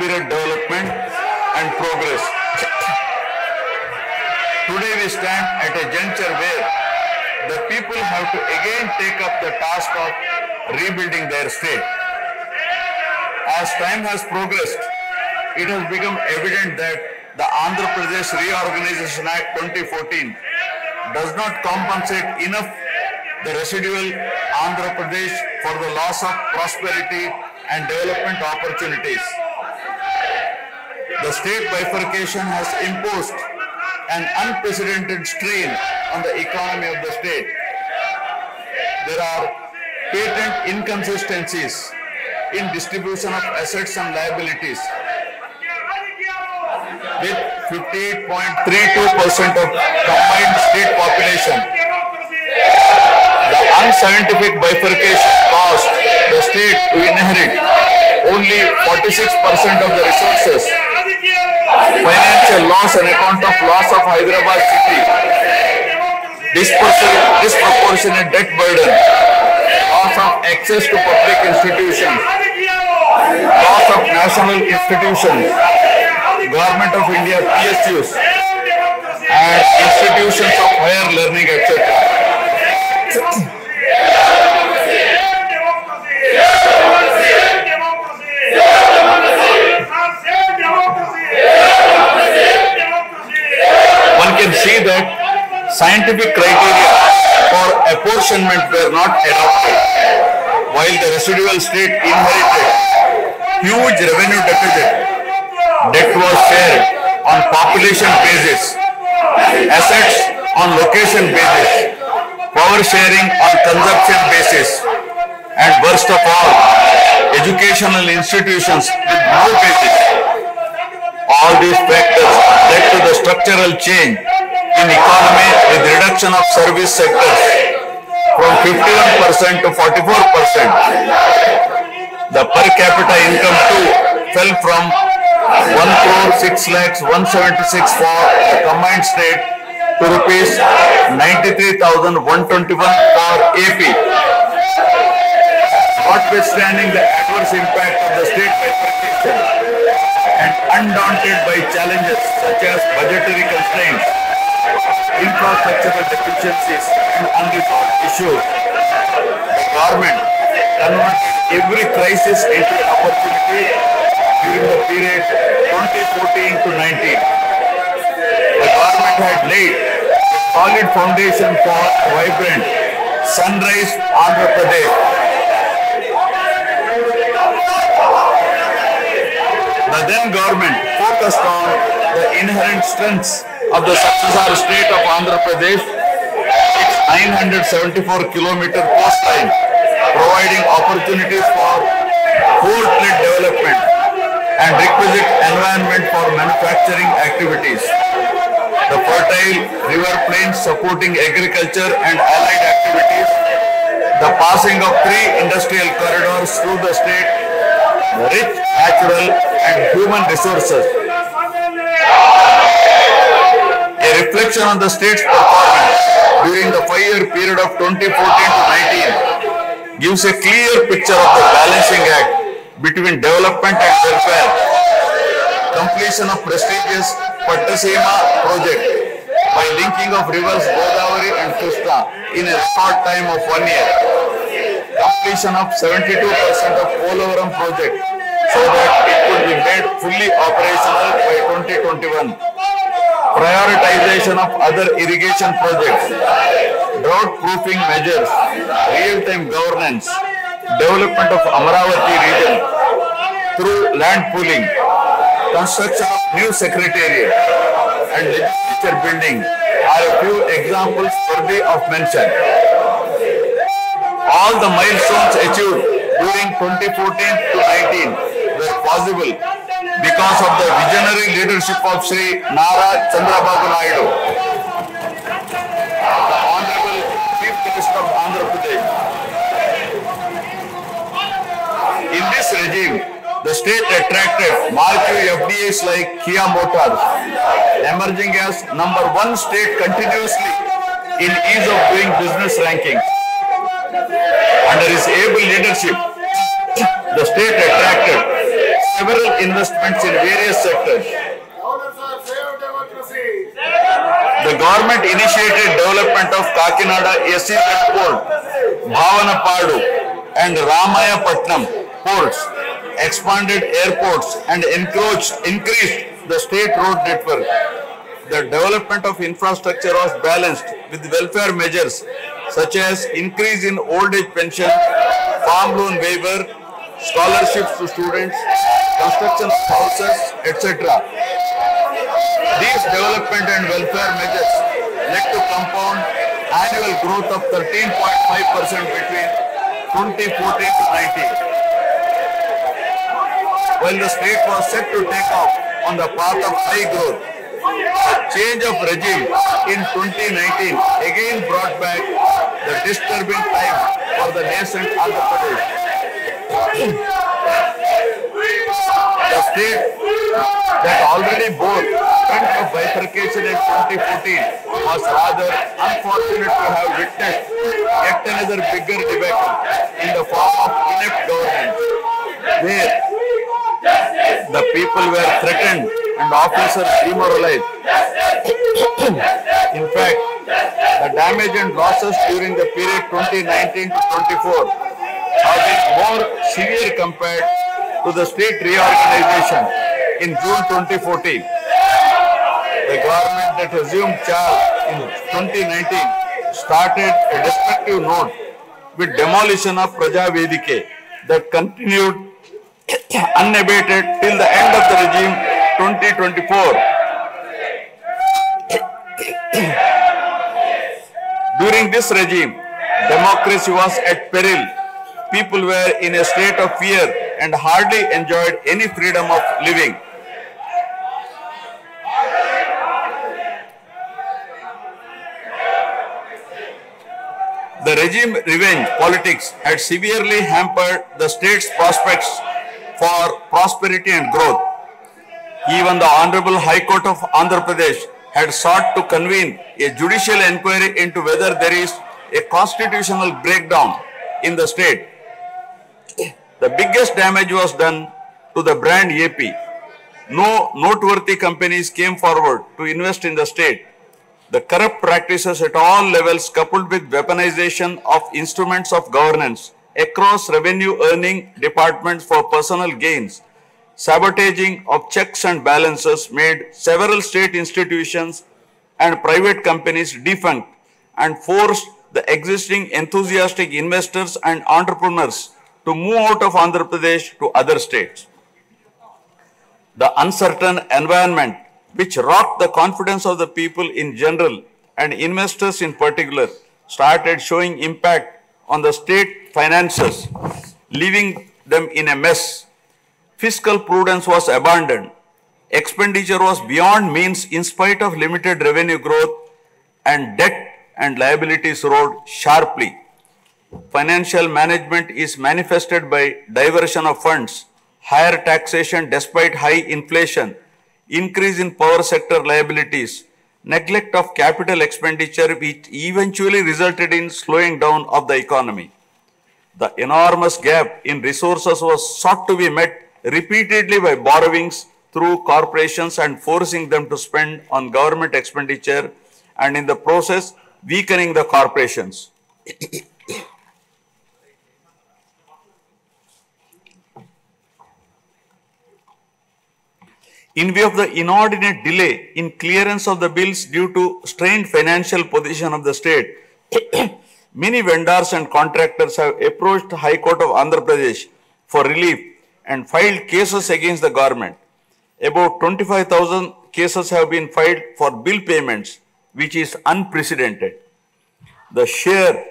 spirit development and progress. Today we stand at a juncture where the people have to again take up the task of rebuilding their state. As time has progressed, it has become evident that the Andhra Pradesh Reorganization Act 2014 does not compensate enough the residual Andhra Pradesh for the loss of prosperity and development opportunities. The state bifurcation has imposed an unprecedented strain on the economy of the state. There are patent inconsistencies in distribution of assets and liabilities, with 58.32% of combined state population. The unscientific bifurcation caused the state to inherit only 46% of the resources. Financial loss on account of loss of Hyderabad city, disproportionate debt burden, loss of access to public institutions, loss of national institutions, Government of India PSUs, and institutions of higher learning, etc. One can see that scientific criteria for apportionment were not adopted, while the residual state inherited huge revenue deficit. Debt was shared on population basis, assets on location basis, power sharing on consumption basis, and worst of all, educational institutions with no basis. All these factors led to the structural change in economy with reduction of service sectors from 51% to 44%. The per capita income too fell from 1,06,176 for the combined state to rupees 93,121 for AP. Notwithstanding the adverse impact of the state bifurcation and undaunted by challenges such as budgetary constraints, infrastructural deficiencies, and unresolved issues, the government converted every crisis into an opportunity during the period 2014 to 19. The government had laid a solid foundation for a vibrant sunrise Andhra Pradesh. The then government focused on the inherent strengths of the successor state of Andhra Pradesh, its 974-kilometer coastline, providing opportunities for port-led development and requisite environment for manufacturing activities. The fertile river plains supporting agriculture and allied activities, the passing of 3 industrial corridors through the state, the rich natural and human resources. A reflection on the state's performance during the 5-year period of 2014 to 19 gives a clear picture of the balancing act between development and welfare. Completion of prestigious Pattasima project by linking of rivers Godavari and Krishna in a short time of 1 year. Completion of 72% of Polavaram project so that it could be made fully operational by 2021. Prioritization of other irrigation projects, drought proofing measures, real-time governance, development of Amaravati region through land pooling, construction of new secretariat and legislature building are a few examples worthy of mention. All the milestones achieved during 2014 to 19 were possible because of the visionary leadership of Sri Nara Chandrababu Naidu, the Honorable Chief Minister of Andhra Pradesh. In this regime, the state attracted marquee FDIs like Kia Motors, emerging as #1 state continuously in ease of doing business rankings. Under his able leadership, the state attracted several investments in various sectors. The government initiated development of Kakinada SEZ port, Bhavanapadu and Ramayapatnam ports, expanded airports and increased the state road network. The development of infrastructure was balanced with welfare measures such as increase in old age pension, farm loan waiver, scholarships to students, construction of houses, etc. These development and welfare measures led to compound annual growth of 13.5% between 2014 to 19. While the state was set to take off on the path of high growth, a change of regime in 2019 again brought back the disturbing time for the nascent Andhra Pradesh. The state that already bore front of bifurcation in 2014 was rather unfortunate to have witnessed yet another bigger debacle in the form of inept governance, where the people were threatened and officers demoralized. In fact, the damage and losses during the period 2019 to 24 have been more severe compared to the state reorganization in June 2014. The government that assumed charge in 2019 started a destructive note with demolition of Praja Vedike that continued unabated till the end of the regime 2024. During this regime, democracy was at peril. People were in a state of fear and hardly enjoyed any freedom of living. The regime revenge politics had severely hampered the state's prospects for prosperity and growth. Even the Honorable High Court of Andhra Pradesh had sought to convene a judicial inquiry into whether there is a constitutional breakdown in the state. The biggest damage was done to the brand AP. No noteworthy companies came forward to invest in the state. The corrupt practices at all levels, coupled with weaponization of instruments of governance across revenue earning departments for personal gains, sabotaging of checks and balances, made several state institutions and private companies defunct and forced the existing enthusiastic investors and entrepreneurs to move out of Andhra Pradesh to other states. The uncertain environment which rocked the confidence of the people in general and investors in particular started showing impact on the state finances, leaving them in a mess. Fiscal prudence was abandoned. Expenditure was beyond means in spite of limited revenue growth, and debt and liabilities rose sharply. Financial management is manifested by diversion of funds, higher taxation despite high inflation, increase in power sector liabilities, neglect of capital expenditure, which eventually resulted in slowing down of the economy. The enormous gap in resources was sought to be met repeatedly by borrowings through corporations and forcing them to spend on government expenditure, and in the process weakening the corporations. In view of the inordinate delay in clearance of the bills due to strained financial position of the state, many vendors and contractors have approached the High Court of Andhra Pradesh for relief and filed cases against the government. About 25,000 cases have been filed for bill payments, which is unprecedented. The sheer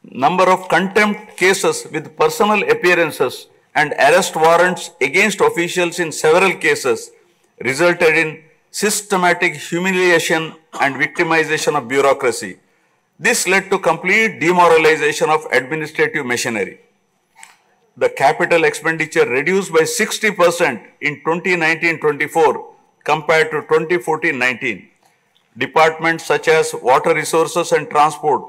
number of contempt cases with personal appearances and arrest warrants against officials in several cases resulted in systematic humiliation and victimization of bureaucracy. This led to complete demoralization of administrative machinery. The capital expenditure reduced by 60% in 2019-24 compared to 2014-19. Departments such as water resources and transport,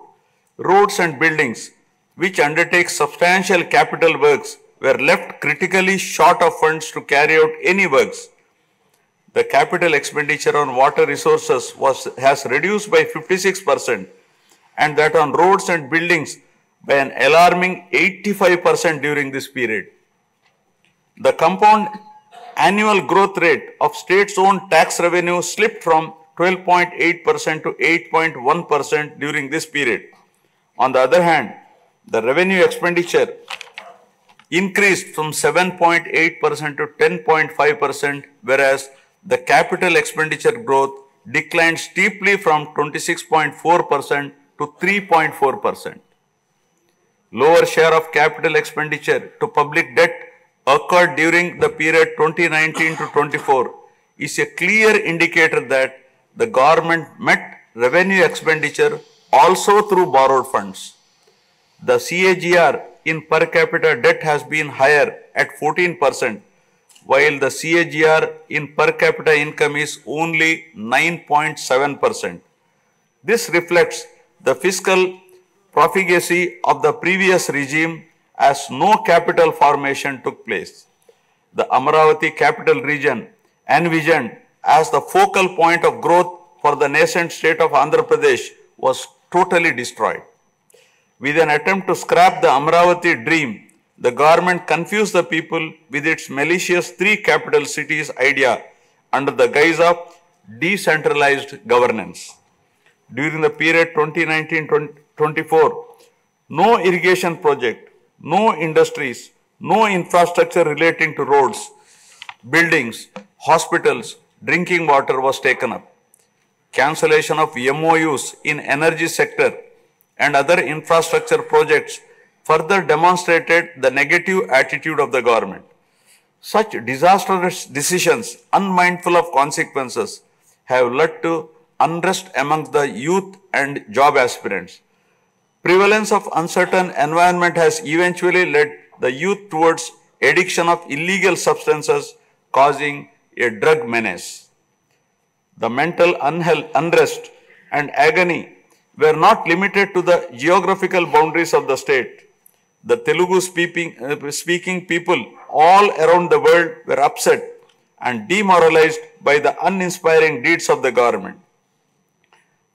roads and buildings, which undertake substantial capital works, were left critically short of funds to carry out any works. The capital expenditure on water resources has reduced by 56%, and that on roads and buildings by an alarming 85% during this period. The compound annual growth rate of states' own tax revenue slipped from 12.8% to 8.1% during this period. On the other hand, the revenue expenditure increased from 7.8% to 10.5%, whereas the capital expenditure growth declined steeply from 26.4% to 3.4%. Lower share of capital expenditure to public debt occurred during the period 2019 to 24 is a clear indicator that the government met revenue expenditure also through borrowed funds. The CAGR in per capita debt has been higher at 14%, while the CAGR in per capita income is only 9.7%. This reflects the fiscal profligacy of the previous regime as no capital formation took place. The Amaravati capital region, envisioned as the focal point of growth for the nascent state of Andhra Pradesh, was totally destroyed. With an attempt to scrap the Amaravati dream, the government confused the people with its malicious three capital cities idea under the guise of decentralized governance. During the period 2019-24, no irrigation project, no industries, no infrastructure relating to roads, buildings, hospitals, drinking water was taken up. Cancellation of MOUs in energy sector and other infrastructure projects further demonstrated the negative attitude of the government. Such disastrous decisions, unmindful of consequences, have led to unrest amongst the youth and job aspirants. Prevalence of uncertain environment has eventually led the youth towards addiction of illegal substances, causing a drug menace. The mental unrest and agony were not limited to the geographical boundaries of the state. The Telugu speaking people all around the world were upset and demoralized by the uninspiring deeds of the government.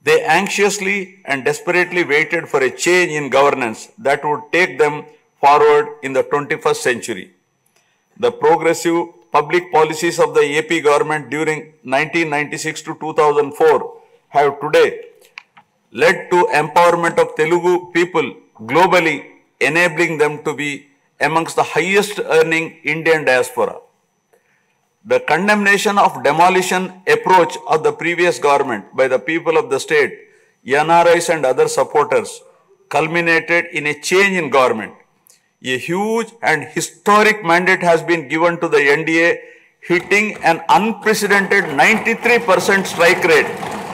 They anxiously and desperately waited for a change in governance that would take them forward in the 21st century. The progressive public policies of the AP government during 1996 to 2004 have today led to empowerment of Telugu people globally, enabling them to be amongst the highest earning Indian diaspora. The condemnation of demolition approach of the previous government by the people of the state, NRIs and other supporters, culminated in a change in government. A huge and historic mandate has been given to the NDA, hitting an unprecedented 93% strike rate